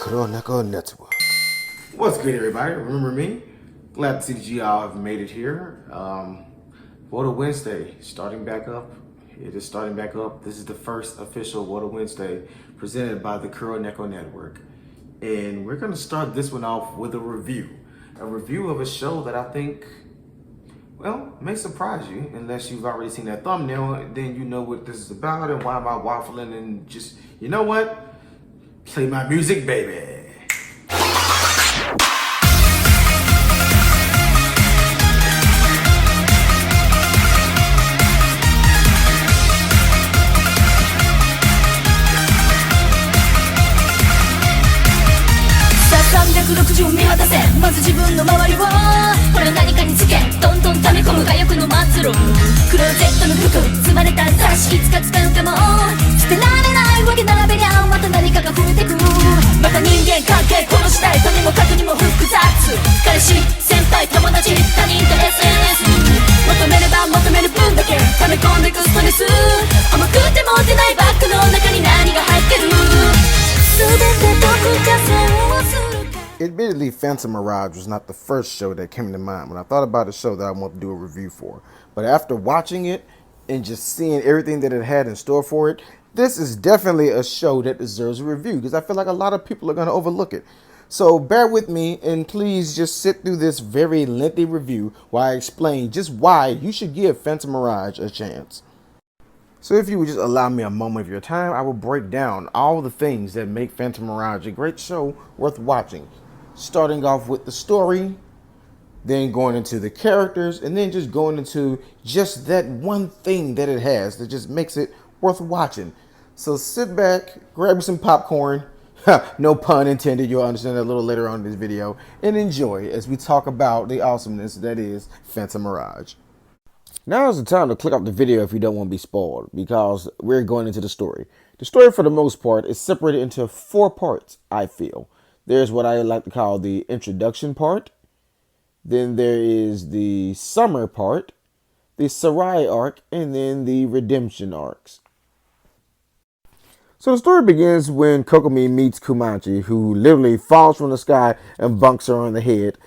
Chronicle Network. What's good, everybody? Remember me? Glad to see that you all have made it here. WOTA Wednesday starting back up. It is starting back up. This is the first official WOTA Wednesday presented by the Chronicle Network. And we're going to start this one off with a review. A review of a show that I think, well, may surprise you. Unless you've already seen that thumbnail, then you know what this is about and why am I waffling and just, you know what? Play my music, baby.360見渡せまず自分の周りをほら何かにつけどんどん溜め込む我欲の末路クローゼットの服積まれた雑誌いつか使うかも捨てられないわけ並べりゃまた何かが増えてくまた人間関係殺したいとにもかくにも複雑彼氏先輩友達他人と SNS 求めれば求める分だけ溜め込んでくストレス甘くても出ないバッグの中に何が入ってる全てどこかそうするAdmittedly, Phantomirage was not the first show that came to mind when I thought about a show that I wanted to do a review for. But after watching it and just seeing everything that it had in store for it, this is definitely a show that deserves a review because I feel like a lot of people are going to overlook it. So bear with me and please just sit through this very lengthy review while I explain just why you should give Phantomirage a chance. So if you would just allow me a moment of your time, I will break down all the things that make Phantomirage a great show worth watching. Starting off with the story, then going into the characters, and then just going into just that one thing that it has that just makes it worth watching. So sit back, grab you some popcorn, no pun intended, you'll understand that a little later on in this video, and enjoy as we talk about the awesomeness that is Phantomirage. Now is the time to click off the video if you don't want to be spoiled, because we're going into the story. The story, for the most part, is separated into 4 parts, I feel. There's what I like to call the introduction part. Then there is the summer part, the Sarai arc, and then the redemption arcs. So the story begins when Kokomi meets Kumachi, who literally falls from the sky and bunks her on the head.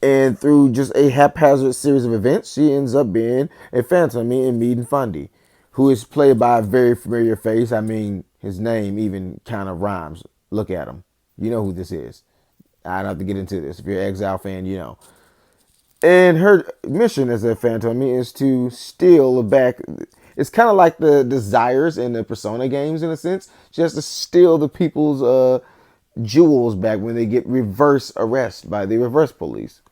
And through just a haphazard series of events, she ends up being a phantom and meeting Fundy, who is played by a very familiar face. I mean, his name even kind of rhymes. Look at him. You know who this is. I don't have to get into this. If you're an Exile fan, you know. And her mission as a phantom is to steal back. It's kind of like the Desires in the Persona games in a sense. She has to steal the people's jewels back when they get reverse arrest by the reverse police.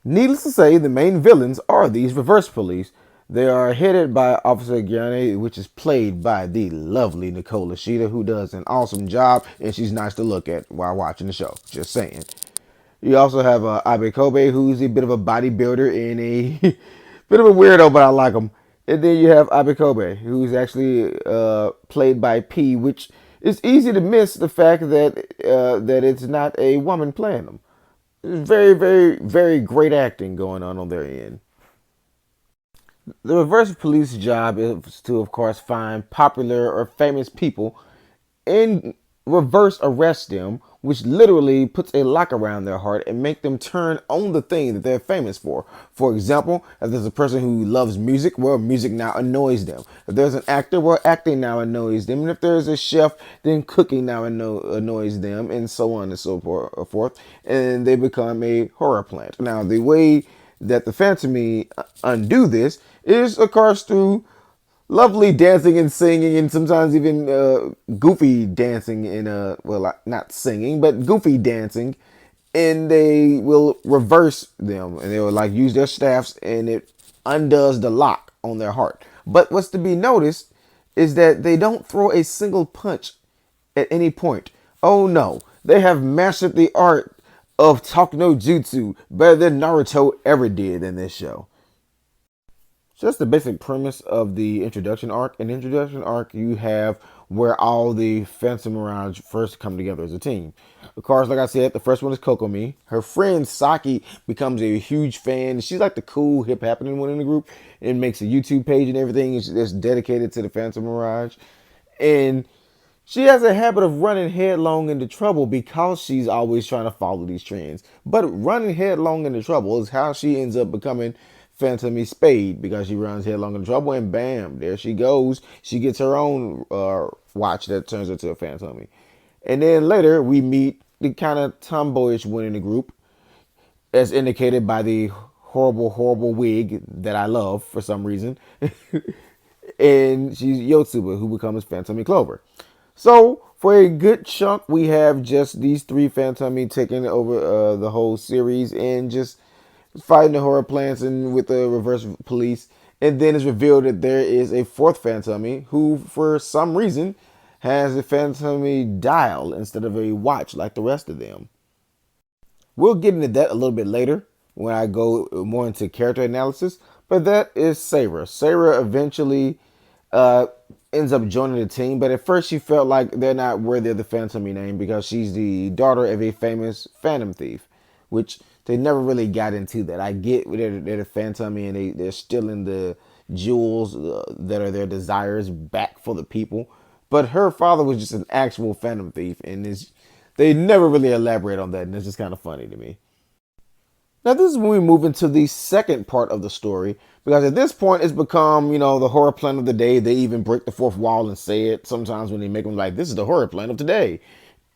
Needless to say, the main villains are these reverse police. They are headed by Officer Gyane, which is played by the lovely Nicole Ishida, who does an awesome job, and she's nice to look at while watching the show. Just saying. You also have Abe Kobe, who's a bit of a bodybuilder and a bit of a weirdo, but I like him. And then you have Abe Kobe, who's actually played by P, which is easy to miss the fact that that it's not a woman playing them. Very, very, very great acting going on their end. The reverse police job is to, of course, find popular or famous people and reverse arrest them, which literally puts a lock around their heart and make them turn on the thing that they're famous for. For example, if there's a person who loves music, well, music now annoys them. If there's an actor, well, acting now annoys them. And if there's a chef, then cooking now annoys them, and so on and so forth. And they become a horror plant. Now, the way that the Phantomy undo this is, of course, through lovely dancing and singing, and sometimes even goofy dancing well, not singing, but goofy dancing, and they will reverse them, and they will like use their staffs, and it undoes the lock on their heart. But what's to be noticed is that they don't throw a single punch at any point. Oh no, they have mastered the art of Talk no Jutsu better than Naruto ever did in this show. So that's the basic premise of the introduction arc. In the introduction arc, you have where all the Phantomirage first come together as a team. Of course, like I said, the first one is Kokomi. Her friend Saki becomes a huge fan. She's like the cool, hip happening one in the group and makes a YouTube page and everything that's dedicated to the Phantomirage. And She has a habit of running headlong into trouble because she's always trying to follow these trends. But running headlong into trouble is how she ends up becoming Phantom Spade, because she runs headlong into trouble and bam, there she goes. She gets her own watch that turns into a Phantom. And then later we meet the kind of tomboyish one in the group, as indicated by the horrible, horrible wig that I love for some reason. And she's Yotsuba, who becomes Phantom Clover. So for a good chunk, we have just these three Phantom taking over the whole series and just fighting the horror plants and with the reverse police. And then it's revealed that there is a fourth Phantom who, for some reason, has a Phantom dial instead of a watch like the rest of them. We'll get into that a little bit later when I go more into character analysis, but that is Sarah. Sarah eventually ends up joining the team, but at first she felt like they're not worthy of the Phantom name because she's the daughter of a famous phantom thief, which they never really got into that. I get they're the Phantom and they're stealing the jewels that are their desires back for the people, but her father was just an actual phantom thief, and they never really elaborate on that, and it's just kind of funny to me. Now, this is when we move into the second part of the story, because at this point, it's become, the horror plan of the day. They even break the fourth wall and say it sometimes when they make them like, this is the horror plan of today.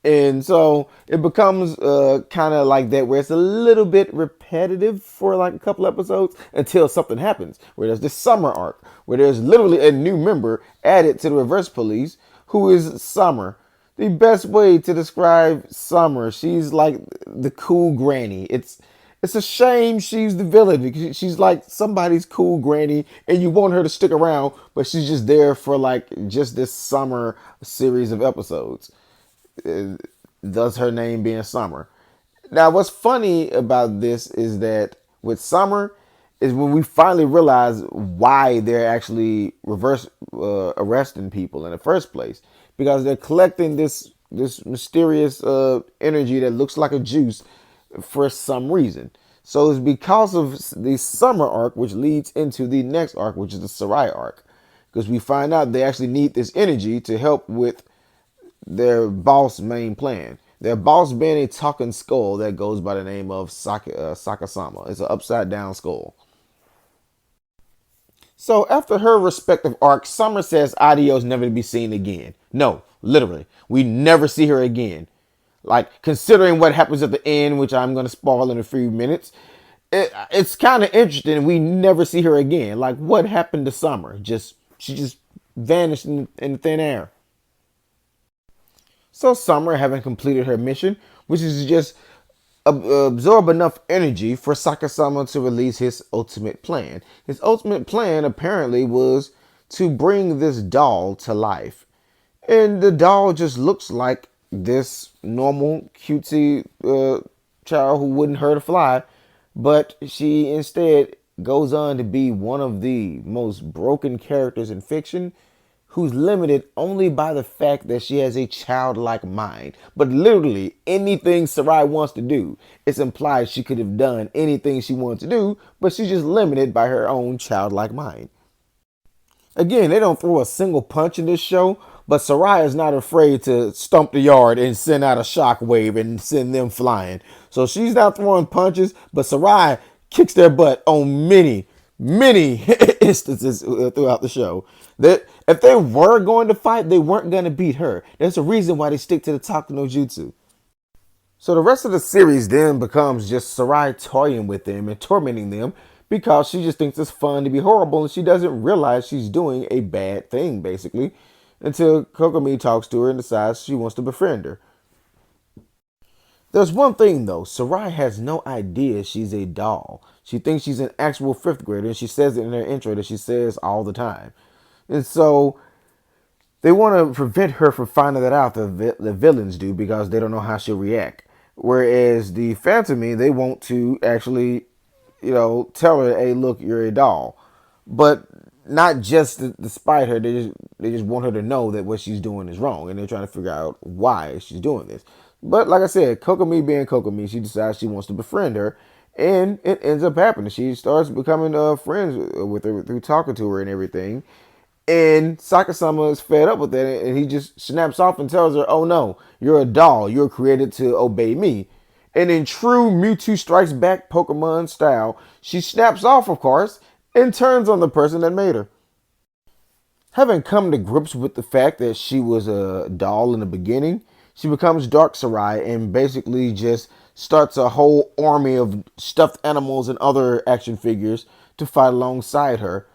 And so it becomes kind of like that, where it's a little bit repetitive for like a couple episodes until something happens, where there's this summer arc, where there's literally a new member added to the reverse police, who is Summer. The best way to describe Summer, she's like the cool granny. It's a shame she's the villain, because she's like somebody's cool granny and you want her to stick around, but she's just there for like just this summer series of episodes. Thus her name being Summer. Now, what's funny about this is that with Summer is when we finally realize why they're actually reverse arresting people in the first place, because they're collecting this mysterious energy that looks like a juice for some reason. So it's because of the summer arc, which leads into the next arc, which is the Sarai arc, because we find out they actually need this energy to help with their boss' main plan. Their boss being a talking skull that goes by the name of Sakasama. It's an upside down skull. So after her respective arc, Summer says adios, never to be seen again. No, literally, we never see her again. Like, considering what happens at the end, which I'm going to spoil in a few minutes, it's kind of interesting. We never see her again. Like, what happened to Summer? She just vanished in thin air. So Summer, having completed her mission, which is just absorb enough energy for Sakasama to release his ultimate plan. His ultimate plan apparently was to bring this doll to life. And the doll just looks like this normal cutesy child who wouldn't hurt a fly, but she instead goes on to be one of the most broken characters in fiction, who's limited only by the fact that she has a childlike mind. But literally anything Sarai wants to do, it's implied she could have done anything she wanted to do, but she's just limited by her own childlike mind. Again, they don't throw a single punch in this show, but Sarai is not afraid to stomp the yard and send out a shockwave and send them flying. So she's not throwing punches, but Sarai kicks their butt on many instances throughout the show. That if they were going to fight, they weren't going to beat her. There's a reason why they stick to the Taku no Jutsu. So the rest of the series then becomes just Sarai toying with them and tormenting them, because she just thinks it's fun to be horrible and she doesn't realize she's doing a bad thing, basically, until Kokomi talks to her and decides she wants to befriend her. There's one thing though, Sarai has no idea she's a doll. She thinks she's an actual fifth grader, and she says it in her intro that she says all the time. And so they want to prevent her from finding that out, the villains do, because they don't know how she'll react. Whereas the Phantom, they want to actually, tell her, hey, look, you're a doll. But not just to spite her, they just want her to know that what she's doing is wrong, and they're trying to figure out why she's doing this. But like I said, Kokomi being Kokomi, she decides she wants to befriend her, and it ends up happening. She starts becoming friends with her through talking to her and everything. And Sakasama is fed up with that, and he just snaps off and tells her, "Oh no, you're a doll. You're created to obey me." And in true Mewtwo Strikes Back Pokemon style, she snaps off, of course, and turns on the person that made her. Having come to grips with the fact that she was a doll in the beginning, she becomes Dark Sarai and basically just starts a whole army of stuffed animals and other action figures to fight alongside her,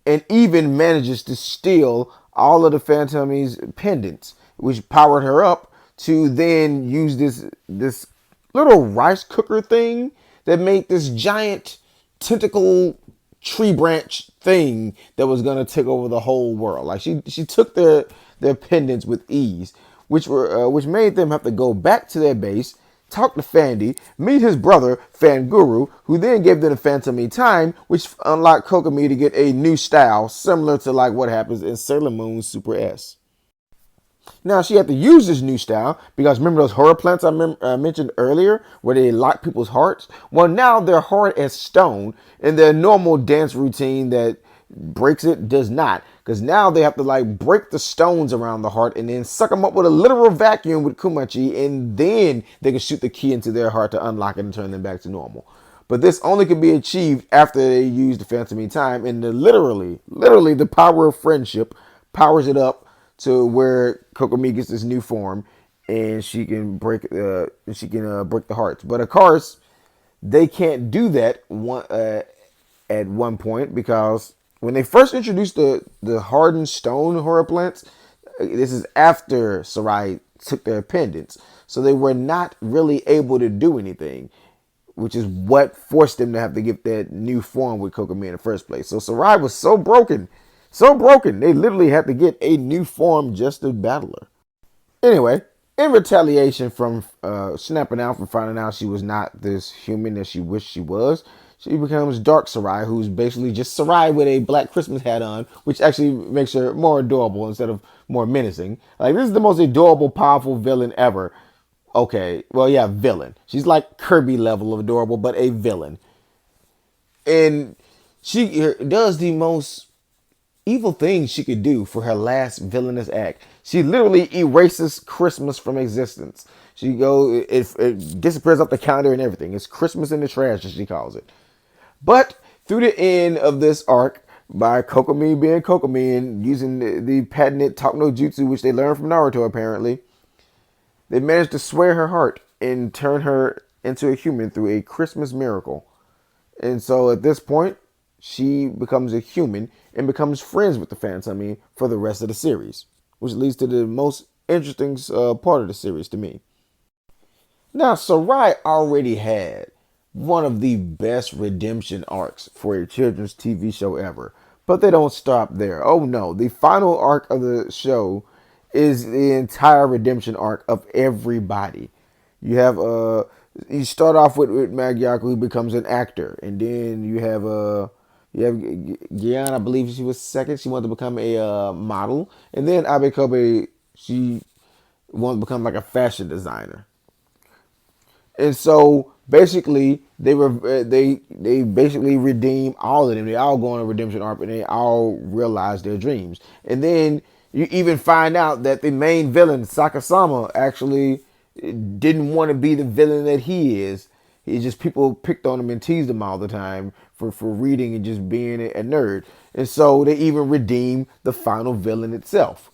and even manages to steal all of the Phantomy's pendants, which powered her up to then use this little rice cooker thing that made this giant tentacle tree branch thing that was gonna take over the whole world. Like she took their pendants with ease, which made them have to go back to their base, talk to Fandy, meet his brother Fanguru, who then gave them the Phantomy time, which unlocked Kokomi to get a new style similar to like what happens in Sailor Moon Super S. Now, she had to use this new style because remember those horror plants I mentioned earlier where they lock people's hearts? Well, now they're hard as stone, and their normal dance routine that breaks it does not, because now they have to like break the stones around the heart and then suck them up with a literal vacuum with Kumachi, and then they can shoot the key into their heart to unlock it and turn them back to normal. But this only can be achieved after they use the Phantomy time, and literally the power of friendship powers it up to where Kokomi gets this new form, and she can break the hearts. But of course, they can't do that at one point, because when they first introduced the hardened stone horror plants, this is after Sarai took their pendants, so they were not really able to do anything, which is what forced them to have to get that new form with Kokomi in the first place. So Sarai was so broken, they literally had to get a new form just to battle her. Anyway, in retaliation from snapping out and finding out she was not this human that she wished she was, she becomes Dark Sarai, who's basically just Sarai with a black Christmas hat on, which actually makes her more adorable instead of more menacing. Like, this is the most adorable, powerful villain ever. Okay, well, yeah, villain. She's like Kirby level of adorable, but a villain. And she does the most evil thing she could do for her last villainous act. She literally erases Christmas from existence. It disappears off the calendar and everything. It's Christmas in the trash, as she calls it. But through the end of this arc, by Kokomi being Kokomi and using the patented Talk no Jutsu, which they learned from Naruto apparently, they managed to sway her heart and turn her into a human through a Christmas miracle. And so at this point, she becomes a human and becomes friends with the Phantomy for the rest of the series, which leads to the most interesting part of the series to me. Now, Sarai already had one of the best redemption arcs for a children's TV show ever, but they don't stop there. Oh no, the final arc of the show is the entire redemption arc of everybody. You start off with Magyarko, who becomes an actor, and then you have Gian, I believe she was second. She wanted to become a model, and then Abe Kobe, she wanted to become like a fashion designer. And so basically, they basically redeem all of them. They all go on a redemption arc, and they all realize their dreams. And then you even find out that the main villain, Sakasama, actually didn't want to be the villain that he is. People picked on him and teased him all the time for reading and just being a nerd. And so they even redeem the final villain itself.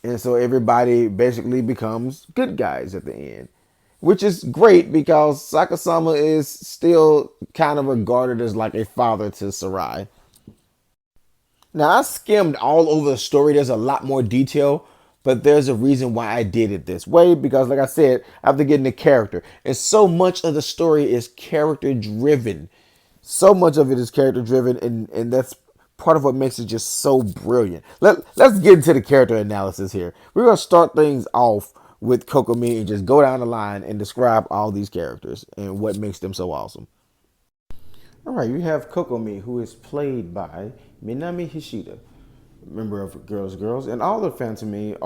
And so everybody basically becomes good guys at the end, which is great because Sakasama is still kind of regarded as like a father to Sarai. Now, I skimmed all over the story. There's a lot more detail, but there's a reason why I did it this way, because like I said, I have to get into character. And so much of the story is character driven. So much of it is character driven, and that's part of what makes it just so brilliant. Let's get into the character analysis here. We're going to start things off with Kokomi and just go down the line and describe all these characters and what makes them so awesome. All right, you have Kokomi, who is played by Minami Hishida, member of Girls², and all the Phantomy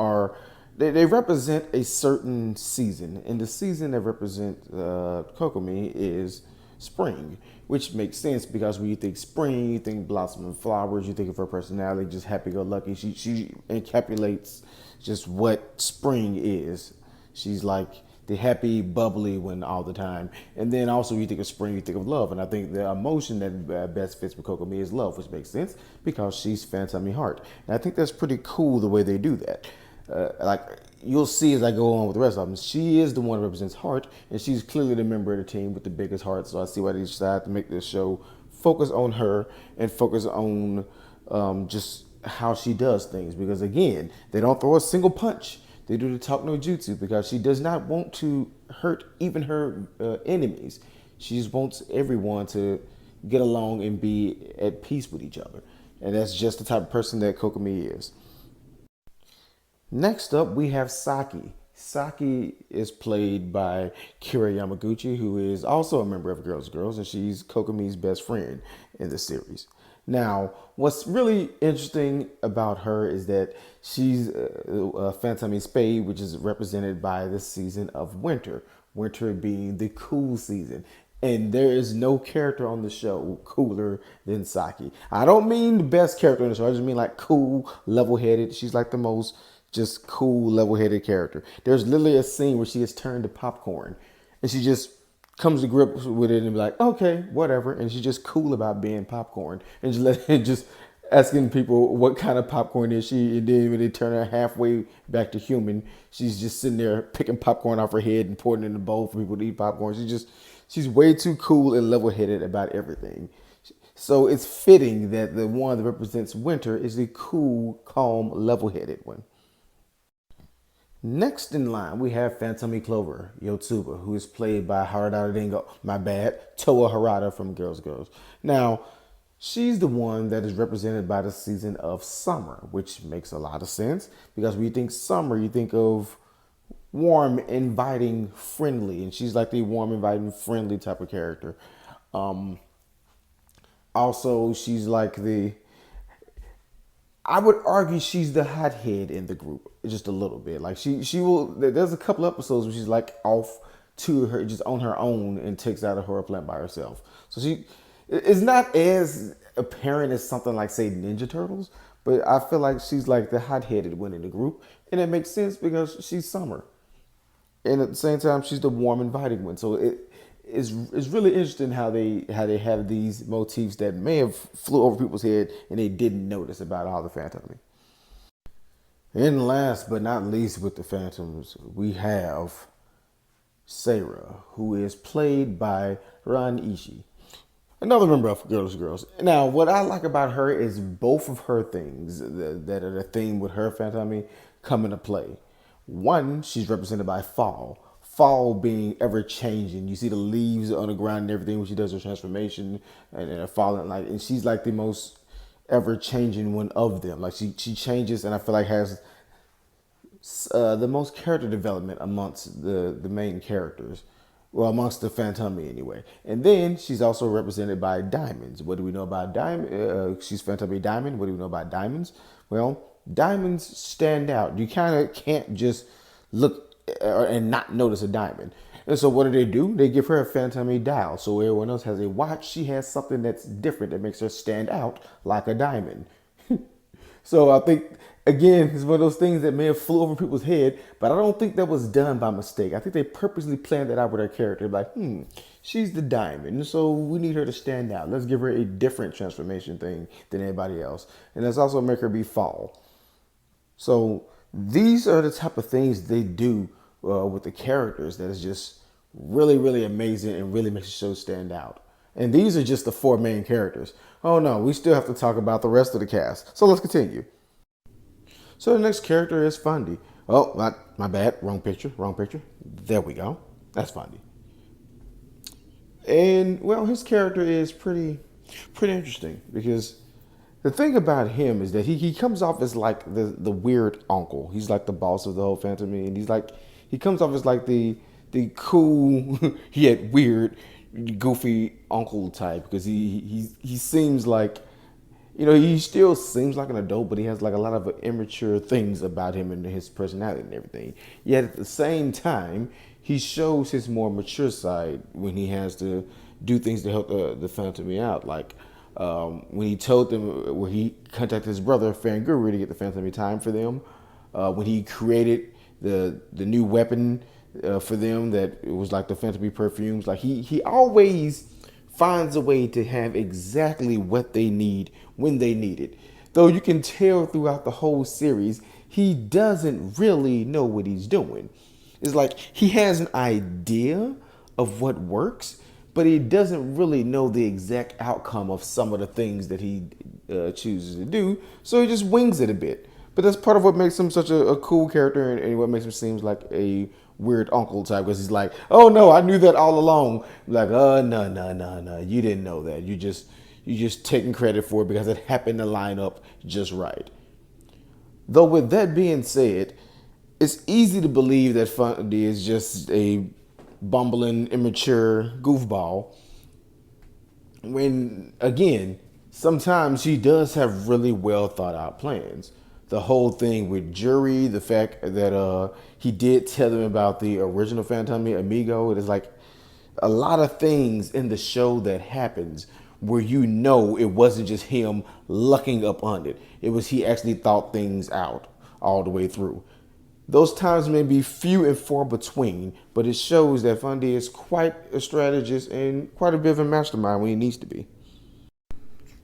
they represent a certain season, and the season that represents Kokomi is spring, which makes sense because when you think spring, you think blossoming flowers, you think of her personality, just happy-go-lucky. She encapsulates just what spring is. She's like the happy, bubbly one all the time. And then also you think of spring, you think of love. And I think the emotion that best fits with Kokomi is love, which makes sense because she's Phantom Heart. And I think that's pretty cool the way they do that. Like you'll see as I go on with the rest of them, she is the one that represents heart, and she's clearly the member of the team with the biggest heart. So I see why they decided to make this show focus on her and focus on just how she does things. Because again, they don't throw a single punch. They do the talk no jutsu because she does not want to hurt even her enemies. She just wants everyone to get along and be at peace with each other. And that's just the type of person that Kokomi is. Next up, we have Saki. Saki is played by Kira Yamaguchi, who is also a member of Girls², and she's Kokomi's best friend in the series. Now, what's really interesting about her is that she's Phantom Spade, which is represented by the season of winter. Winter being the cool season. And there is no character on the show cooler than Saki. I don't mean the best character on the show. I just mean like cool, level-headed. She's like the most just cool, level-headed character. There's literally a scene where she gets turned to popcorn. And she just comes to grips with it and be like, okay, whatever. And she's just cool about being popcorn. And just asking people what kind of popcorn is she. And then when they turn her halfway back to human, she's just sitting there picking popcorn off her head and pouring it in a bowl for people to eat popcorn. She's way too cool and level-headed about everything. So it's fitting that the one that represents winter is the cool, calm, level-headed one. Next in line, we have Phantomi Clover, Yotsuba, who is played by Harada Dingo, Toa Harada from Girls². Now, she's the one that is represented by the season of summer, which makes a lot of sense because when you think summer, you think of warm, inviting, friendly, and she's like the warm, inviting, friendly type of character. Also, she's like I would argue she's the hothead in the group, just a little bit. Like she will. There's a couple episodes where she's like off to her, just on her own, and takes out a horror plant by herself. So she is not as apparent as something like say Ninja Turtles, but I feel like she's like the hot-headed one in the group, and it makes sense because she's Summer, and at the same time she's the warm, inviting one. So it's really interesting how they have these motifs that may have flew over people's head and they didn't notice about all the Phantoms. And last but not least with the Phantoms, we have Seira, who is played by Ran Ishii, another member of Girls². Now, what I like about her is both of her things that are the theme with her Phantom come into play. One, she's represented by fall. Fall being ever changing. You see the leaves on the ground and everything when she does her transformation and falling, like, and she's like the most ever changing one of them. Like she changes, and I feel like has the most character development amongst the main characters. Well, amongst the Phantomi anyway. And then she's also represented by diamonds. What do we know about diamond? She's Phantomi Diamond. What do we know about diamonds? Well, diamonds stand out. You kind of can't just look and not notice a diamond. And so what do? They give her a Phantomi dial. So everyone else has a watch. She has something that's different that makes her stand out like a diamond. So I think, again, it's one of those things that may have flew over people's head, but I don't think that was done by mistake. I think they purposely planned that out with her character. Like, she's the diamond, so we need her to stand out. Let's give her a different transformation thing than anybody else. And let's also make her be fall. So these are the type of things they do with the characters that is just really, really amazing and really makes the show stand out. And these are just the 4 main characters. Oh no, we still have to talk about the rest of the cast. So let's continue. So the next character is Fundy. Oh, my bad. Wrong picture. There we go. That's Fundy. And well, his character is pretty interesting because the thing about him is that he comes off as like the weird uncle. He's like the boss of the whole Phantom, and he comes off as like the cool yet weird, goofy uncle type because he seems like, he still seems like an adult, but he has like a lot of immature things about him and his personality and everything. Yet at the same time, he shows his more mature side when he has to do things to help the Phantomy out. Like when he told them, when he contacted his brother Fanguru to get the Phantomy time for them, when he created the new weapon for them that it was like the Phantomy perfumes. Like he always finds a way to have exactly what they need when they need it. Though you can tell throughout the whole series, he doesn't really know what he's doing. It's like he has an idea of what works, but he doesn't really know the exact outcome of some of the things that he chooses to do. So he just wings it a bit. But that's part of what makes him such a cool character, and what makes him seem like a weird uncle type, because he's like, oh no, I knew that all along. Like, no, you didn't know that. You just taking credit for it because it happened to line up just right. Though with that being said, it's easy to believe that Fundy is just a bumbling, immature goofball. When, again, sometimes he does have really well thought out plans. The whole thing with Jury, the fact that he did tell them about the original Phantomy Amigo. It is like a lot of things in the show that happens where you know it wasn't just him lucking up on it. It was he actually thought things out all the way through. Those times may be few and far between, but it shows that Fundy is quite a strategist and quite a bit of a mastermind when he needs to be.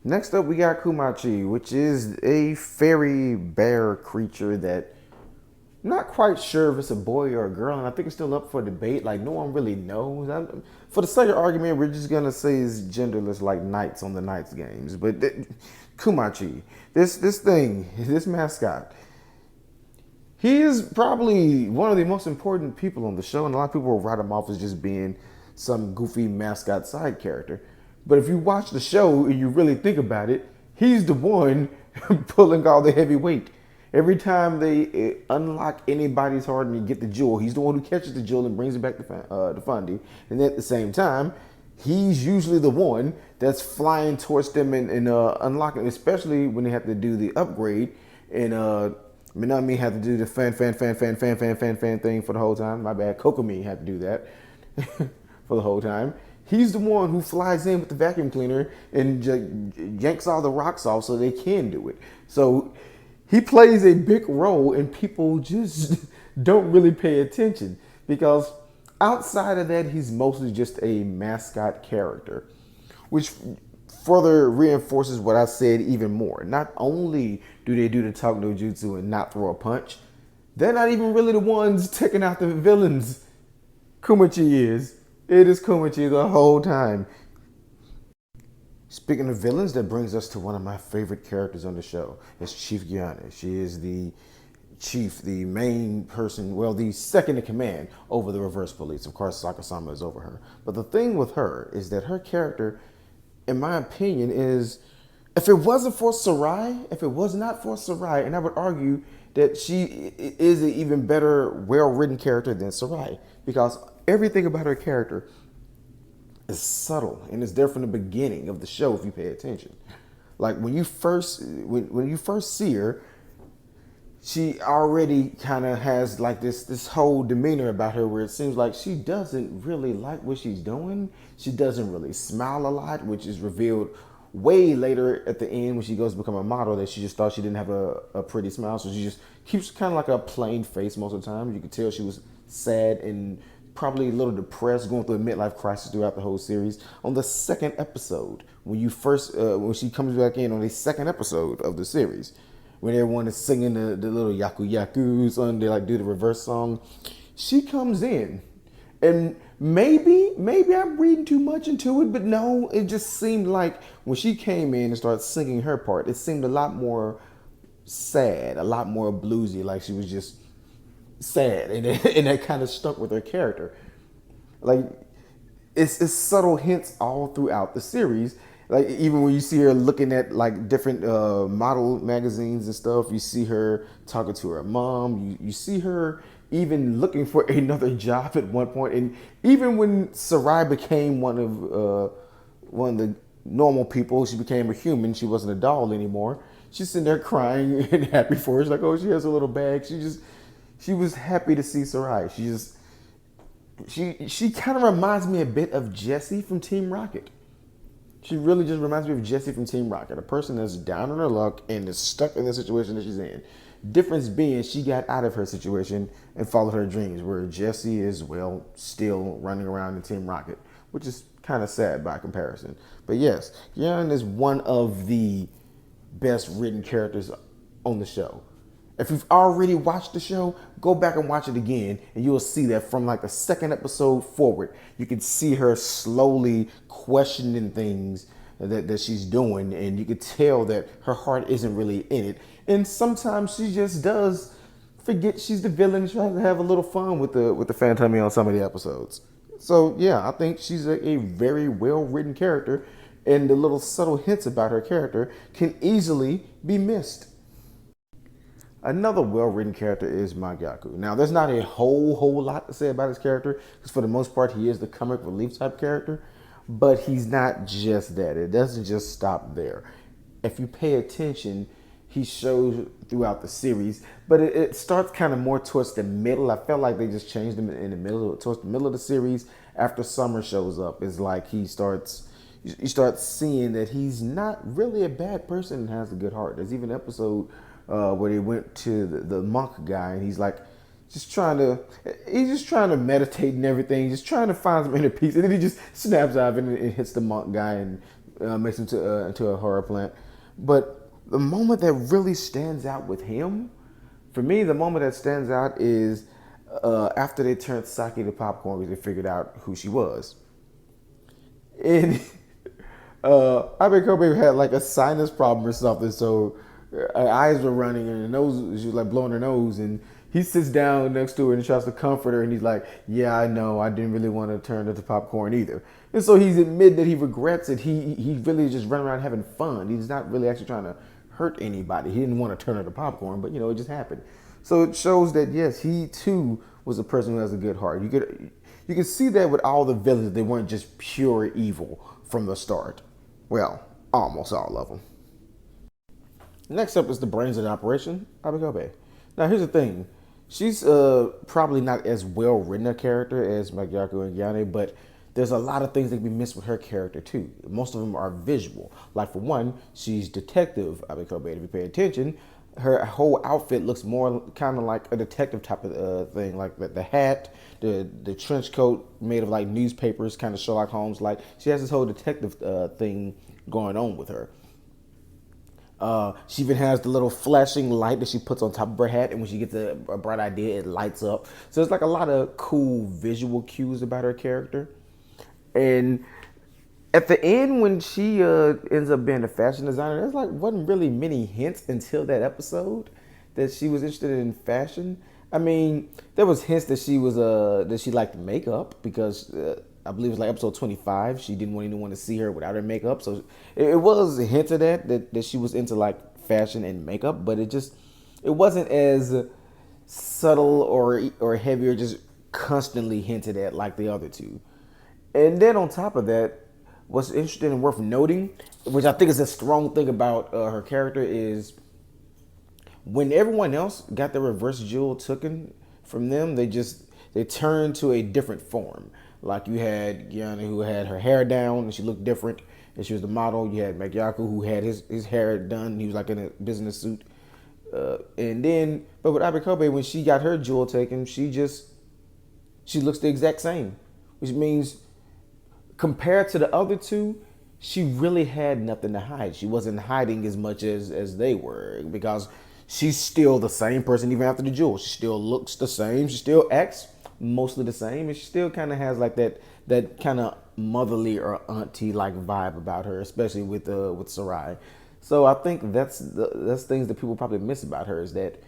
Next up, we got Kumachi, which is a fairy bear creature that I'm not quite sure if it's a boy or a girl, and I think it's still up for debate. Like, no one really knows. For the sake of argument, we're just going to say it's genderless like Knights on the Knights games. But Kumachi, this mascot, he is probably one of the most important people on the show, and a lot of people will write him off as just being some goofy mascot side character. But if you watch the show and you really think about it, he's the one pulling all the heavy weight. Every time they unlock anybody's heart and you get the jewel, he's the one who catches the jewel and brings it back to Fundy. And at the same time, he's usually the one that's flying towards them and unlocking, especially when they have to do the upgrade. And Minami had to do the fan thing for the whole time. My bad. Kokomi had to do that for the whole time. He's the one who flies in with the vacuum cleaner and yanks all the rocks off so they can do it. So he plays a big role, and people just don't really pay attention because outside of that, he's mostly just a mascot character, which further reinforces what I said even more. Not only do they do the talk no jutsu and not throw a punch, they're not even really the ones taking out the villains. Kumachi is. It is Kumachi the whole time. Speaking of villains, that brings us to one of my favorite characters on the show. It's Chief Gyane. She is the chief, the main person, well, the second in command over the reverse police. Of course, Sakasama is over her. But the thing with her is that her character, in my opinion, is, if it wasn't for Sarai, and I would argue that she is an even better, well-written character than Sarai, because everything about her character is subtle and it's there from the beginning of the show if you pay attention. Like when you first see her, she already kind of has like this whole demeanor about her where it seems like she doesn't really like what she's doing. She doesn't really smile a lot, which is revealed way later at the end when she goes to become a model, that she just thought she didn't have a pretty smile. So she just keeps kind of like a plain face most of the time. You could tell she was sad and probably a little depressed, going through a midlife crisis throughout the whole series. On the second episode, when she comes back in on the second episode of the series, when everyone is singing the little yaku yaku song, they like do the reverse song, she comes in, and maybe I'm reading too much into it, but no, it just seemed like when she came in and started singing her part, it seemed a lot more sad, a lot more bluesy, like she was just sad, and that kind of stuck with her character. Like it's subtle hints all throughout the series. Like even when you see her looking at like different model magazines and stuff, you see her talking to her mom. You see her even looking for another job at one point. And even when Sarai became one of the normal people, she became a human. She wasn't a doll anymore. She's sitting there crying and happy for her. She's like, oh, she has a little bag. She was happy to see Sarai. She kind of reminds me a bit of Jessie from Team Rocket. She really just reminds me of Jessie from Team Rocket, a person that's down on her luck and is stuck in the situation that she's in. Difference being, she got out of her situation and followed her dreams, where Jessie is, well, still running around in Team Rocket, which is kind of sad by comparison. But yes, Yeon is one of the best written characters on the show. If you've already watched the show, go back and watch it again, and you'll see that from like the second episode forward, you can see her slowly questioning things that she's doing, and you can tell that her heart isn't really in it. And sometimes she just does forget she's the villain and tries to have a little fun with the Phantomi on some of the episodes. So yeah, I think she's a very well written character, and the little subtle hints about her character can easily be missed. Another well-written character is Magyaku. Now, there's not a whole lot to say about his character, because for the most part, he is the comic relief type character, but he's not just that. It doesn't just stop there. If you pay attention, he shows throughout the series, but it starts kind of more towards the middle. I felt like they just changed him in the middle, towards the middle of the series. After Summer shows up, it's like you start seeing that he's not really a bad person and has a good heart. There's even an episode where they went to the monk guy, and he's just trying to meditate and everything, just trying to find some inner peace, and then he just snaps out of it and hits the monk guy and makes him into a horror plant. But the moment that really stands out with him, for me, the moment that stands out is after they turned Saki to popcorn because they figured out who she was. And Abe Kobe had like a sinus problem or something, so her eyes were running and her nose, she was like blowing her nose, and he sits down next to her and tries to comfort her, and he's like, yeah, I know, I didn't really want to turn her to popcorn either. And so he's admitted that he regrets it. He really just running around having fun. He's not really actually trying to hurt anybody. He didn't want to turn her to popcorn, but it just happened. So it shows that yes, he too was a person who has a good heart. You could see that with all the villains. They weren't just pure evil from the start. Well, almost all of them. Next up is the brains of the operation, Abegobe. Now here's the thing. She's probably not as well written a character as Magyaku and Yane, but there's a lot of things that can be missed with her character too. Most of them are visual. Like for one, she's detective Abegobe. If you pay attention, her whole outfit looks more kind of like a detective type of thing, like the hat, the trench coat made of like newspapers, kind of Sherlock Holmes like. She has this whole detective thing going on with her. She even has the little flashing light that she puts on top of her hat, and when she gets a bright idea, it lights up. So it's like a lot of cool visual cues about her character. And at the end, when she ends up being a fashion designer, there's like wasn't really many hints until that episode that she was interested in fashion. I mean, there was hints that she was that she liked makeup, because I believe it was like episode 25. She didn't want anyone to see her without her makeup, so it was a hint of that she was into like fashion and makeup, but it wasn't as subtle or heavy or just constantly hinted at like the other two. And then on top of that, what's interesting and worth noting, which I think is a strong thing about her character, is when everyone else got the reverse jewel taken from them, they turned to a different form. Like you had Yana, who had her hair down and she looked different, and she was the model. You had Magyaku, who had his hair done. He was like in a business suit. And then, but with Abekobe, when she got her jewel taken, she looks the exact same, which means compared to the other two, she really had nothing to hide. She wasn't hiding as much as they were, because she's still the same person even after the jewel. She still looks the same. She still acts mostly the same, and she still kind of has like that kind of motherly or auntie like vibe about her, especially with Sarai. So I think that's things that people probably miss about her, is that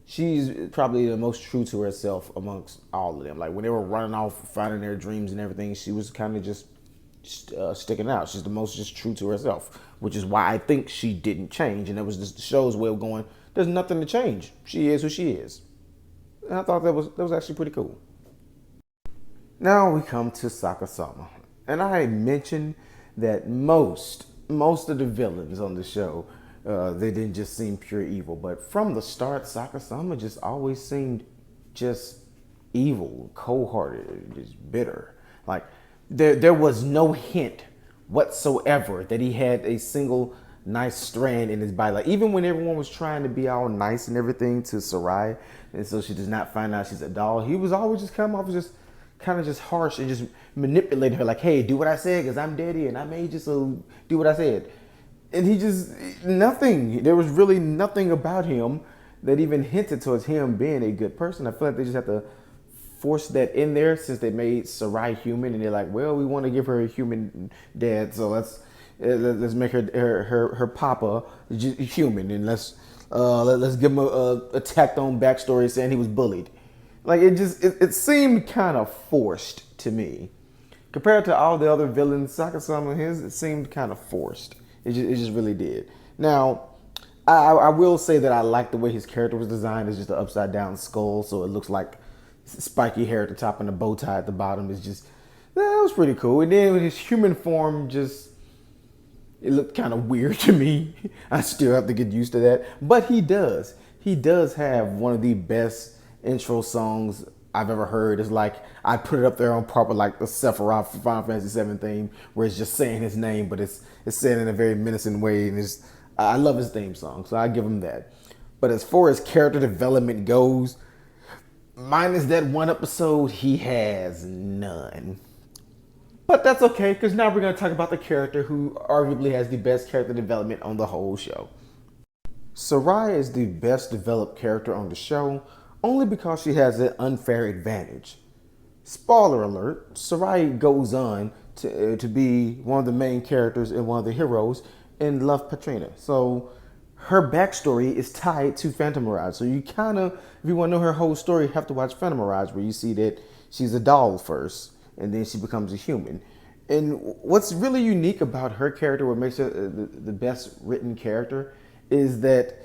she's probably the most true to herself amongst all of them. Like when they were running off, finding their dreams and everything, she was kind of just sticking out. She's the most just true to herself, which is why I think she didn't change. And that was just the show's way of going, there's nothing to change. She is who she is. And I thought that was actually pretty cool. Now we come to Sakasama. And I mentioned that most of the villains on the show, they didn't just seem pure evil. But from the start, Sakasama just always seemed just evil, cold-hearted, just bitter. Like there was no hint whatsoever that he had a single nice strand in his body. Like even when everyone was trying to be all nice and everything to Sarai, and so she does not find out she's a doll, he was always just come off as just kind of just harsh and just manipulating her. Like, hey, do what I said because I'm daddy and I made you, so do what I said. And he just nothing. There was really nothing about him that even hinted towards him being a good person. I feel like they just have to force that in there since they made Sarai human, and they're like, well, we want to give her a human dad, so let's make her papa human, and let's give him a tacked on backstory saying he was bullied. Like it seemed kind of forced to me compared to all the other villains. Sakasama, it seemed kind of forced. It just really did. Now, I will say that I like the way his character was designed. It's just an upside down skull, so it looks like spiky hair at the top and a bow tie at the bottom. Is just that was pretty cool. And then his human form it looked kind of weird to me. I still have to get used to that, but he does have one of the best intro songs I've ever heard. It's like I put it up there on par with like the Sephiroth Final Fantasy VII theme, where it's just saying his name, but it's said in a very menacing way, and I love his theme song, so I give him that. But as far as character development goes, minus that one episode, he has none. But that's okay, because now we're going to talk about the character who arguably has the best character development on the whole show. Sarai is the best developed character on the show, only because she has an unfair advantage. Spoiler alert, Sarai goes on to be one of the main characters and one of the heroes in Love Patrina. So her backstory is tied to Phantomirage. So you kind of, if you want to know her whole story, you have to watch Phantomirage, where you see that she's a doll first, and then she becomes a human. And what's really unique about her character, what makes her the best written character, is that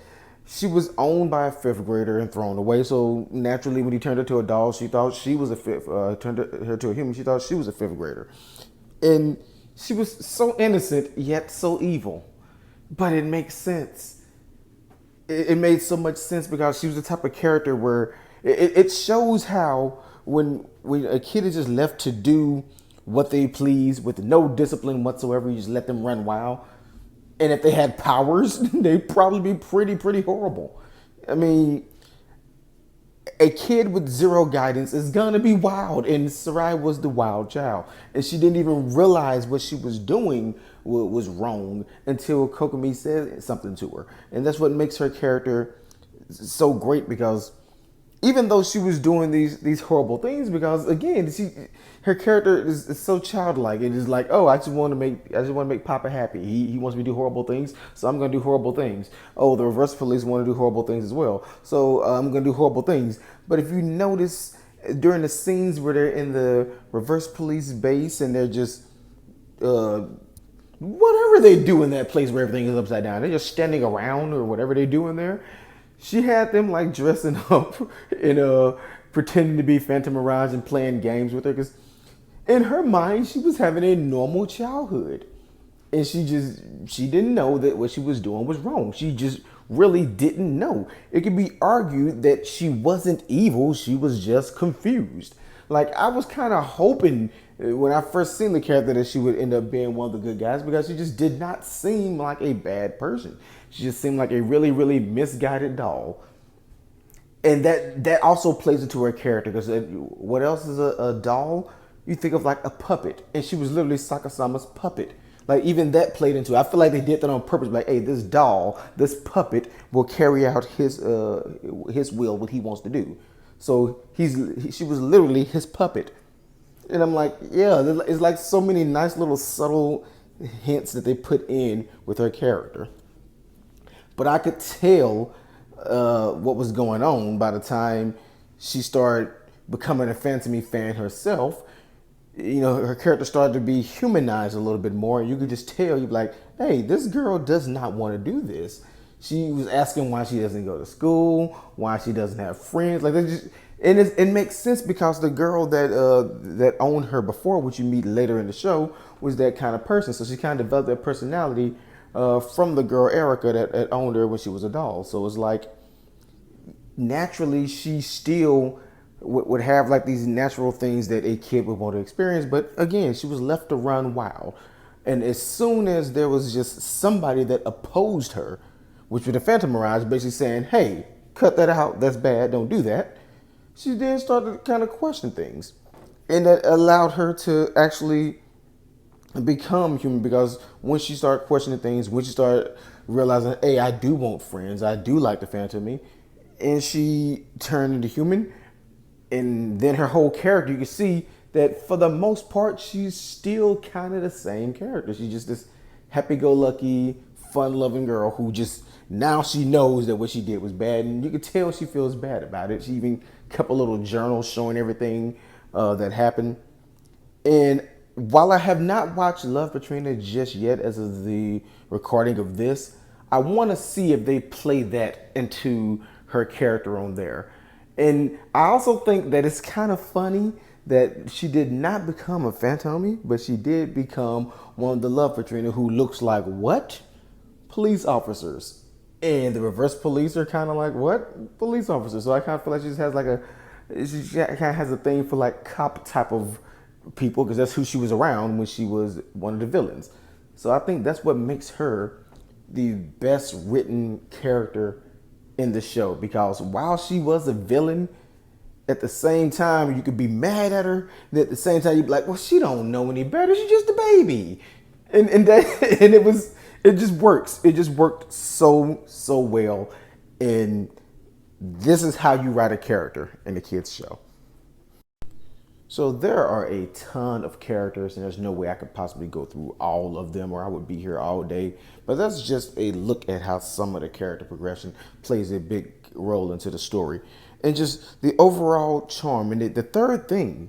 she was owned by a fifth grader and thrown away. So naturally, when he turned her to a doll, she thought she was turned her to a human, she thought she was a fifth grader. And she was so innocent, yet so evil. But it makes sense. It made so much sense because she was the type of character where it shows how when a kid is just left to do what they please with no discipline whatsoever, you just let them run wild. And if they had powers, they'd probably be pretty horrible. I mean, a kid with zero guidance is gonna be wild, and Sarai was the wild child, and she didn't even realize what she was doing was wrong until Kokomi said something to her, and that's what makes her character so great, because even though she was doing these horrible things, because again, her character is so childlike. It is like, oh, I just want to make Papa happy. He wants me to do horrible things, so I'm going to do horrible things. Oh, the reverse police want to do horrible things as well, so I'm going to do horrible things. But if you notice during the scenes where they're in the reverse police base and they're just whatever they do in that place where everything is upside down, they're just standing around or whatever they do in there. She had them like dressing up and pretending to be Phantomirage and playing games with her, because in her mind she was having a normal childhood, and she didn't know that what she was doing was wrong. She just really didn't know. It could be argued that she wasn't evil, she was just confused. Like, I was kind of hoping when I first seen the character that she would end up being one of the good guys, because she just did not seem like a bad person. She just seemed like a really misguided doll. And that also plays into her character, because what else is a doll? You think of like a puppet, and she was literally Sakasama's puppet. Like, even that played into it. I feel like they did that on purpose. Like, hey, this doll, this puppet will carry out his will, what he wants to do. So she was literally his puppet. And I'm like, yeah, it's like so many nice little subtle hints that they put in with her character. But I could tell what was going on by the time she started becoming a Phantomy fan herself. You know, her character started to be humanized a little bit more. You could just tell, you'd be like, hey, this girl does not want to do this. She was asking why she doesn't go to school, why she doesn't have friends. Like, and it makes sense, because the girl that owned her before, which you meet later in the show, was that kind of person. So she kind of developed that personality from the girl Erica that owned her when she was a doll. So it's like, naturally, she still would have like these natural things that a kid would want to experience. But again, she was left to run wild. And as soon as there was just somebody that opposed her, which was the Phantomirage, basically saying, hey, cut that out, that's bad, don't do that, she then started to kind of question things. And that allowed her to actually become human, because when she started questioning things, when she started realizing, hey, I do want friends, I do like the Phantom, and she turned into human. And then her whole character, you can see that for the most part, she's still kind of the same character. She's just this happy-go-lucky, fun-loving girl who just, now she knows that what she did was bad, and you can tell she feels bad about it. She even kept a little journal showing everything that happened. And while I have not watched Love Katrina just yet as of the recording of this, I want to see if they play that into her character on there. And I also think that it's kind of funny that she did not become a Phantom, but she did become one of the Love Katrina who looks like what? Police officers. And the reverse police are kind of like what? Police officers. So I kind of feel like she just has like she kind of has a thing for like cop type of people, because that's who she was around when she was one of the villains. So I think that's what makes her the best written character in the show, because while she was a villain, at the same time you could be mad at her, and at the same time you'd be like, well, she don't know any better, she's just a baby. And that and it just works. It just worked so well. And this is how you write a character in a kid's show. So there are a ton of characters, and there's no way I could possibly go through all of them, or I would be here all day. But that's just a look at how some of the character progression plays a big role into the story. And just the overall charm. And the third thing,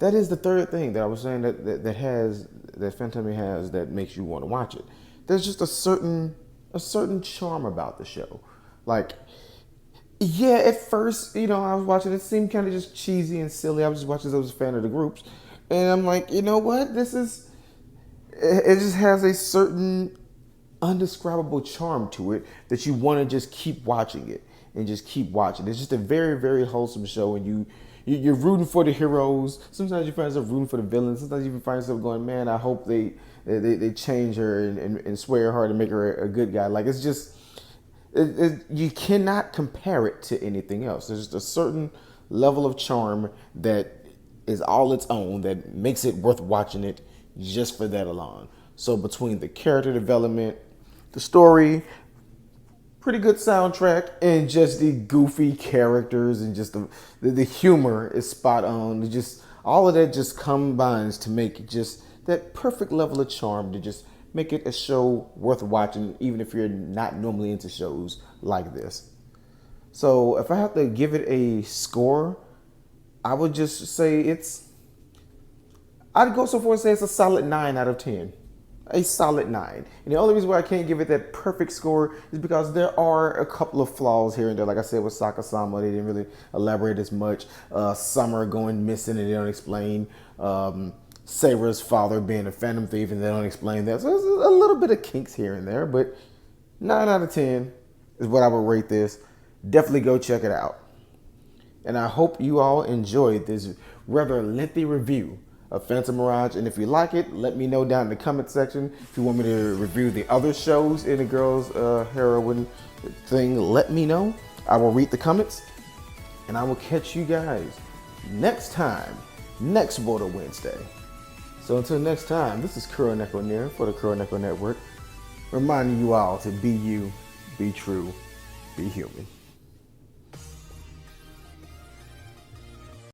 that is the third thing that I was saying that Phantom has that makes you want to watch it. There's just a certain charm about the show. Like, yeah, at first, I was watching it seemed kind of just cheesy and silly. I was just watching, I was a fan of the groups. And I'm like, you know what? It just has a certain undescribable charm to it that you want to just keep watching it and just keep watching. It's just a very, very wholesome show, and you're rooting for the heroes. Sometimes you find yourself rooting for the villains. Sometimes you find yourself going, man, I hope they change her and swear her to make her a good guy. Like, it's just, you cannot compare it to anything else. There's just a certain level of charm that is all its own that makes it worth watching it just for that alone. So between the character development, the story, pretty good soundtrack, and just the goofy characters and just the humor is spot on. It just, all of that just combines to make just that perfect level of charm to just make it a show worth watching, even if you're not normally into shows like this. So if I have to give it a score, I would just say I'd go so far as to say it's a solid 9 out of 10. A solid 9. And the only reason why I can't give it that perfect score is because there are a couple of flaws here and there. Like I said with Sakasama, they didn't really elaborate as much. Summer going missing and they don't explain. Sarah's father being a phantom thief and they don't explain that. So there's a little bit of kinks here and there, but 9 out of 10 is what I would rate this. Definitely go check it out. And I hope you all enjoyed this rather lengthy review of Phantomirage. And if you like it, let me know down in the comment section. If you want me to review the other shows in the Girls Heroine thing, let me know. I will read the comments. And I will catch you guys next time, next WOTA Wednesday. So until next time, this is Kuroneko Near for the Kuroneko Network, reminding you all to be you, be true, be human.